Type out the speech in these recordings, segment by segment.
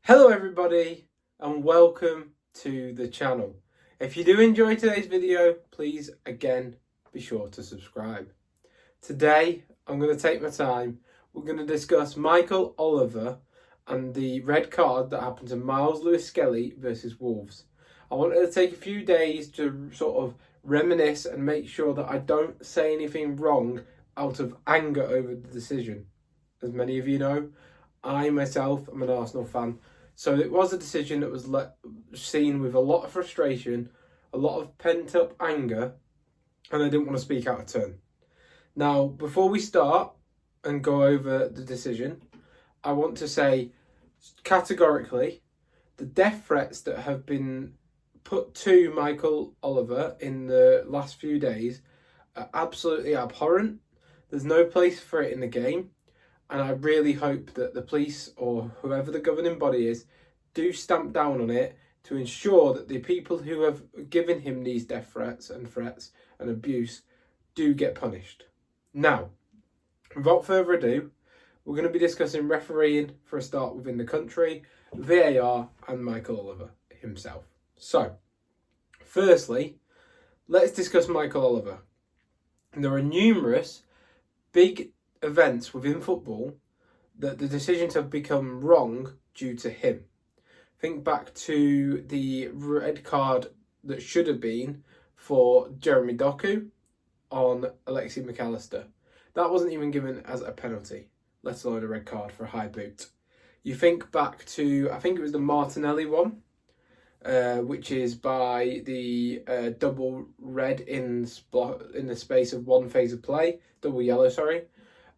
Hello everybody and welcome to the channel. If you do enjoy today's video, please again be sure to subscribe. Today I'm going to take my time. We're going to discuss Michael Oliver and the red card that happened to Lewis Skellys versus Wolves. I wanted to take a few days to sort of reminisce and make sure that I don't say anything wrong out of anger over the decision. As many of you know, I myself am an Arsenal fan. So it was a decision that was seen with a lot of frustration, a lot of pent-up anger, and I didn't want to speak out of turn. Now, before we start and go over the decision, I want to say categorically, the death threats that have been put to Michael Oliver in the last few days are absolutely abhorrent. There's no place for it in the game. And I really hope that the police or whoever the governing body is do stamp down on it to ensure that the people who have given him these death threats and abuse do get punished. Now, without further ado, we're going to be discussing refereeing for a start within the country, VAR and Michael Oliver himself. So, firstly, let's discuss Michael Oliver. There are numerous big events within football that the decisions have become wrong due to him. Think back to the red card that should have been for Jeremy Doku on Alexis McAllister. That wasn't even given as a penalty, let alone a red card for a high boot. You think back to, I think it was the Martinelli one, which is by the double red in the space of one phase of play, double yellow, sorry.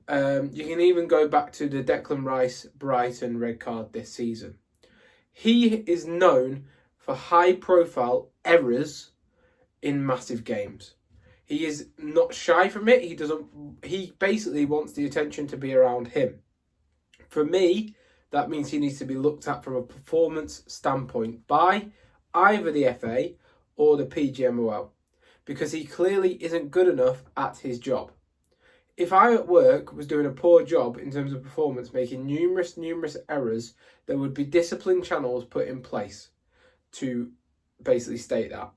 You can even go back to the Declan Rice Brighton red card this season. He is known for high-profile errors in massive games. He is not shy from it. He basically wants the attention to be around him. For me, that means he needs to be looked at from a performance standpoint by either the FA or the PGMOL, because he clearly isn't good enough at his job. If I at work was doing a poor job in terms of performance, making numerous errors, there would be discipline channels put in place to basically state that.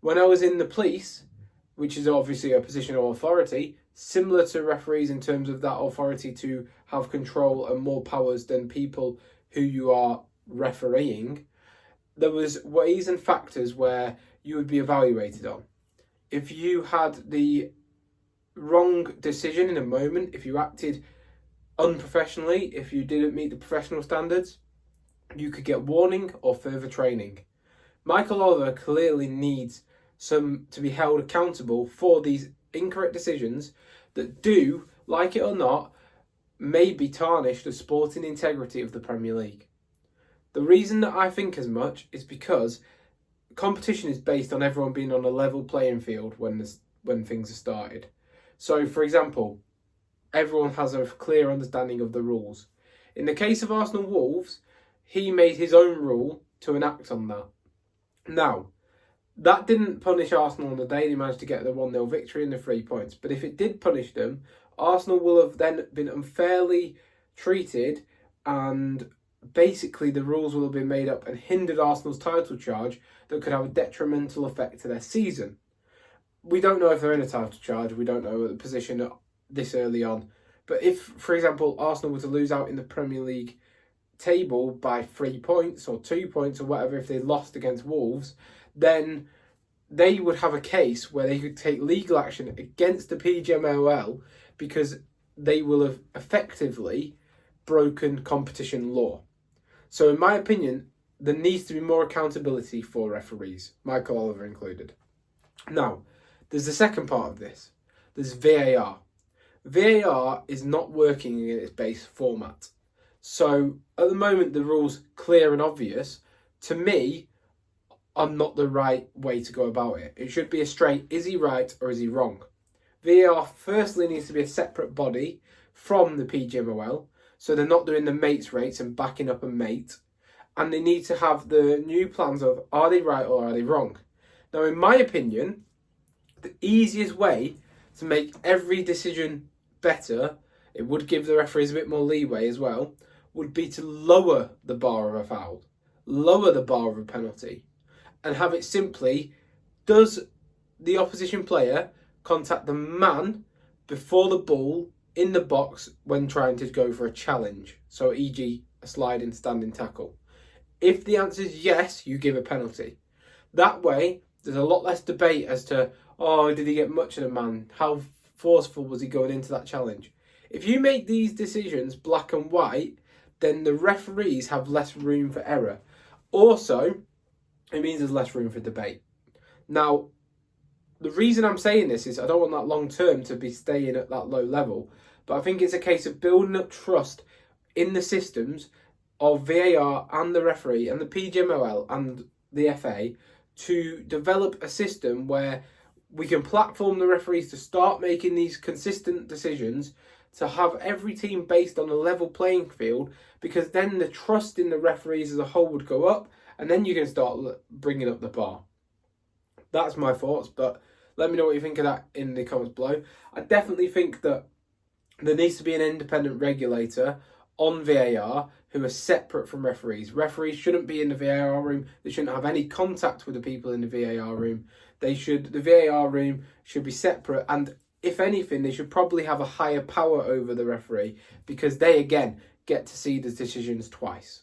When I was in the police, which is obviously a position of authority, similar to referees in terms of that authority to have control and more powers than people who you are refereeing, there was ways and factors where you would be evaluated on. If you had the wrong decision in a moment, if you acted unprofessionally, if you didn't meet the professional standards, you could get warning or further training. Michael Oliver clearly needs to be held accountable for these incorrect decisions that do, like it or not, maybe tarnish the sporting integrity of the Premier League. The reason that I think as much is because competition is based on everyone being on a level playing field when things are started. So, for example, everyone has a clear understanding of the rules. In the case of Arsenal Wolves, he made his own rule to enact on that. Now, that didn't punish Arsenal on the day. They managed to get the 1-0 victory and the 3 points. But if it did punish them, Arsenal will have then been unfairly treated, and basically the rules will have been made up and hindered Arsenal's title charge that could have a detrimental effect to their season. We don't know if they're in a title charge. We don't know the position this early on. But if, for example, Arsenal were to lose out in the Premier League table by 3 points or 2 points or whatever, if they lost against Wolves, then they would have a case where they could take legal action against the PGMOL because they will have effectively broken competition law. So in my opinion, there needs to be more accountability for referees, Michael Oliver included. Now, there's the second part of this. There's VAR. VAR is not working in its base format. So at the moment, the rule's clear and obvious. To me, are not the right way to go about it. It should be a straight, is he right or is he wrong? VAR firstly needs to be a separate body from the PGMOL, so they're not doing the mates rates and backing up a mate. And they need to have the new plans of, are they right or are they wrong? Now, in my opinion, the easiest way to make every decision better, it would give the referees a bit more leeway as well, would be to lower the bar of a foul, lower the bar of a penalty, and have it simply, does the opposition player contact the man before the ball in the box when trying to go for a challenge? So e.g. a sliding standing tackle. If the answer is yes, you give a penalty. That way, there's a lot less debate as to, oh, did he get much of the man? How forceful was he going into that challenge? If you make these decisions black and white, then the referees have less room for error. Also, it means there's less room for debate. Now, the reason I'm saying this is I don't want that long term to be staying at that low level, but I think it's a case of building up trust in the systems of VAR and the referee and the PGMOL and the FA to develop a system where we can platform the referees to start making these consistent decisions, to have every team based on a level playing field, because then the trust in the referees as a whole would go up, and then you can start bringing up the bar. That's my thoughts, but let me know what you think of that in the comments below. I definitely think that there needs to be an independent regulator on VAR who are separate from referees. Referees shouldn't be in the VAR room. They shouldn't have any contact with the people in the VAR room. The VAR room should be separate, and if anything, they should probably have a higher power over the referee, because they, again, get to see the decisions twice.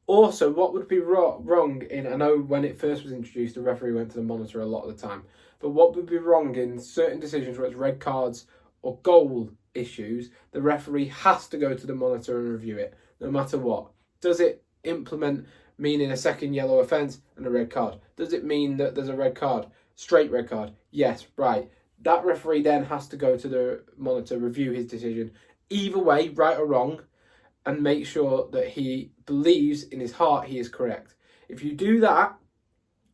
Also, what would be wrong in, I know when it first was introduced, the referee went to the monitor a lot of the time, but what would be wrong in certain decisions where it's red cards or goal issues, the referee has to go to the monitor and review it, no matter what. Does it implement meaning a second yellow offence and a red card? Does it mean that there's a red card? Straight red card? Yes, right. That referee then has to go to the monitor, review his decision, either way, right or wrong, and make sure that he believes in his heart he is correct. If you do that,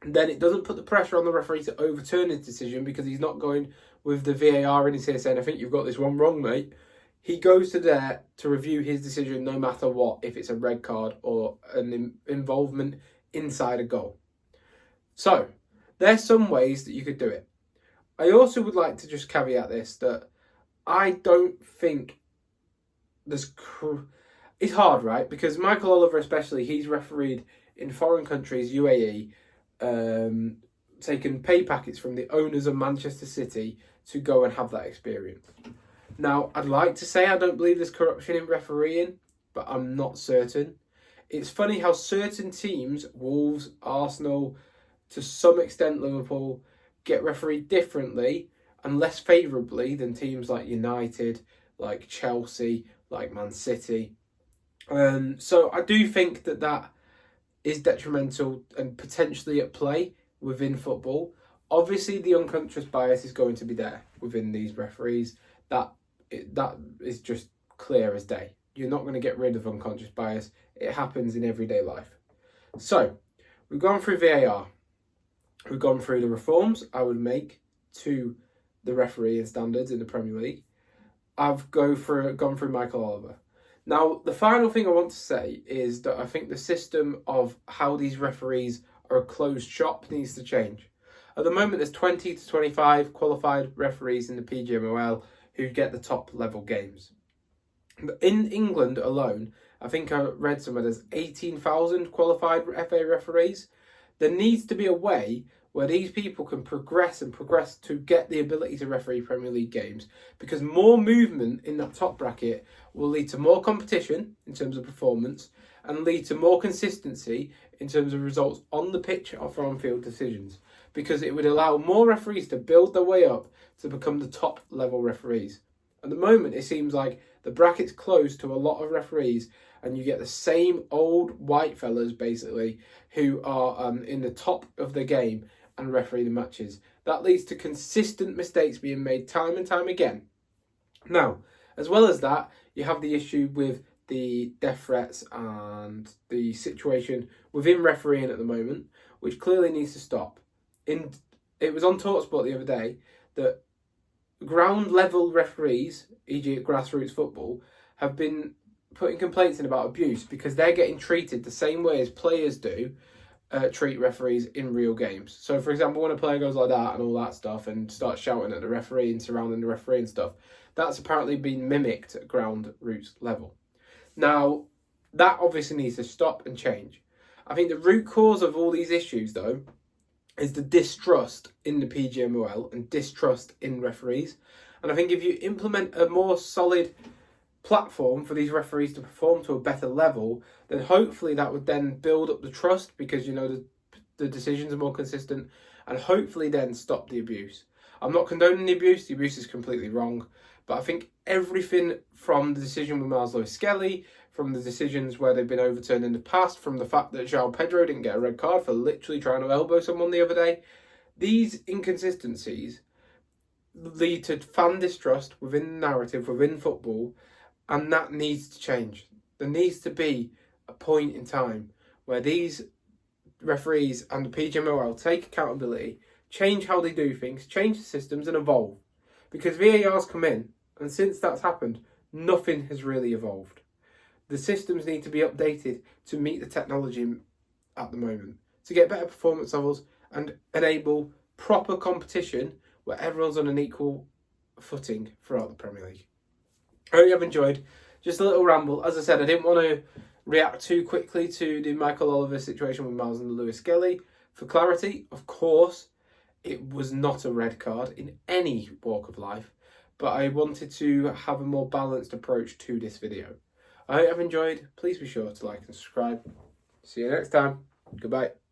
then it doesn't put the pressure on the referee to overturn his decision, because he's not going with the VAR in his ear saying, I think you've got this one wrong, mate. He goes to there to review his decision no matter what, if it's a red card or an involvement inside a goal. So, there's some ways that you could do it. I also would like to just caveat this, that I don't think there's... It's hard, right? Because Michael Oliver especially, he's refereed in foreign countries, UAE, taken pay packets from the owners of Manchester City to go and have that experience. Now, I'd like to say I don't believe there's corruption in refereeing, but I'm not certain. It's funny how certain teams, Wolves, Arsenal, to some extent Liverpool, get refereed differently and less favourably than teams like United, like Chelsea, like Man City. So I do think that that is detrimental and potentially at play within football. Obviously, the unconscious bias is going to be there within these referees. That is just clear as day. You're not going to get rid of unconscious bias. It happens in everyday life. So, we've gone through VAR. We've gone through the reforms I would make to the refereeing standards in the Premier League. I've gone through Michael Oliver. Now, the final thing I want to say is that I think the system of how these referees are a closed shop needs to change. At the moment, there's 20 to 25 qualified referees in the PGMOL who get the top level games. But in England alone, I think I read somewhere there's 18,000 qualified FA referees. There needs to be a way where these people can progress to get the ability to referee Premier League games, because more movement in that top bracket will lead to more competition in terms of performance and lead to more consistency in terms of results on the pitch or from field decisions, because it would allow more referees to build their way up to become the top level referees. At the moment, it seems like the bracket's closed to a lot of referees, and you get the same old white fellas basically who are in the top of the game and referee the matches. That leads to consistent mistakes being made time and time again. Now, as well as that, you have the issue with the death threats and the situation within refereeing at the moment, which clearly needs to stop. It was on TalkSport the other day that ground level referees, e.g. at grassroots football, have been putting complaints in about abuse because they're getting treated the same way as players do treat referees in real games. So, for example, when a player goes like that and all that stuff and starts shouting at the referee and surrounding the referee and stuff, that's apparently been mimicked at ground roots level. Now, That obviously needs to stop and change. I think the root cause of all these issues, though, is the distrust in the PGMOL and distrust in referees. And I think if you implement a more solid platform for these referees to perform to a better level, then hopefully that would then build up the trust, because the decisions are more consistent, and hopefully then stop the abuse. I'm not condoning the abuse is completely wrong, but I think everything from the decision with Lewis Skellys, from the decisions where they've been overturned in the past, from the fact that João Pedro didn't get a red card for literally trying to elbow someone the other day, these inconsistencies lead to fan distrust within the narrative, within football, and that needs to change. There needs to be a point in time where these referees and the PGMOL take accountability, change how they do things, change the systems and evolve. Because VAR's come in, and since that's happened, nothing has really evolved. The systems need to be updated to meet the technology at the moment, to get better performance levels and enable proper competition where everyone's on an equal footing throughout the Premier League. I hope you have enjoyed. Just a little ramble. As I said, I didn't want to react too quickly to the Michael Oliver situation with Miles and Lewis Skellys. For clarity, of course, it was not a red card in any walk of life, but I wanted to have a more balanced approach to this video. I hope you have enjoyed. Please be sure to like and subscribe. See you next time. Goodbye.